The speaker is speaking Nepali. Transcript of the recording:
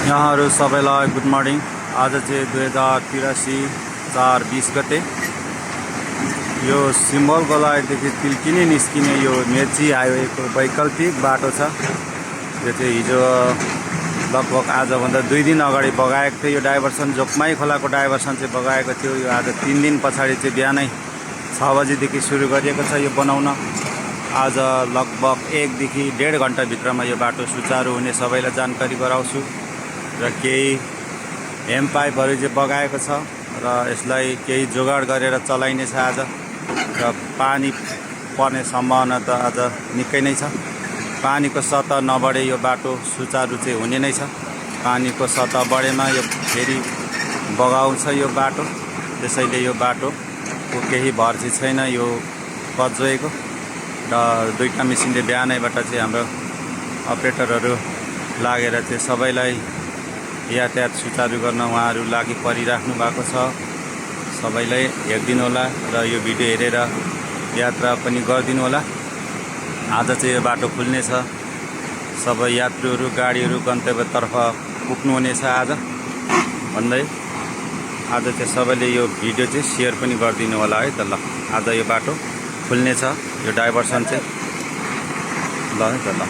यहाँहरू सबैलाई गुड मर्निङ। आज चाहिँ 2083 4 20 गते यो सिम्बल गोलाइदेखि तिल्किने निस्किने यो मेची हाइवेको वैकल्पिक बाटो छ। यो चाहिँ हिजो लगभग आजभन्दा 2 दिन अगाडि बगाएको थियो। यो डाइभर्सन जोकमाई खोलाको डाइभर्सन चाहिँ बगाएको थियो। यो आज 3 दिन पछाडि चाहिँ बिहानै 6 बजीदेखि सुरु गरिएको छ यो बनाउन। आज लगभग 1 देखि 1.5 घन्टाभित्रमा यो बाटो सुचारू हुने सबैलाई जानकारी गराउँछु। र केही हेम पाइपहरू चाहिँ बगाएको छ र यसलाई केही जोगाड गरेर चलाइनेछ आज। र पानी पर्ने सम्भावना त आज निकै नै छ। पानीको सतह नबढे यो बाटो सुचारू चाहिँ हुने नै छ। पानीको सतह बढेमा यो फेरि बगाउँछ यो बाटो। त्यसैले यो बाटोको केही भर चाहिँ छैन यो कजोएको। र दुईटा मेसिनले बिहानैबाट चाहिँ हाम्रो अपरेटरहरू लागेर चाहिँ सबैलाई यातायात सुचारू गर्न उहाँहरू लागि परिराख्नु भएको छ। सबैलाई हेरिदिनु होला र यो भिडियो हेरेर यात्रा पनि गरिदिनु होला। आज चाहिँ यो बाटो खुल्नेछ। सबै यात्रुहरू गाडीहरू गन्तव्यतर्फ पुग्नुहुनेछ आज भन्दै आज चाहिँ सबैले यो भिडियो चाहिँ सेयर पनि गरिदिनु होला है त। ल आज यो बाटो खुल्नेछ यो डाइभर्सन चाहिँ ल है त ल।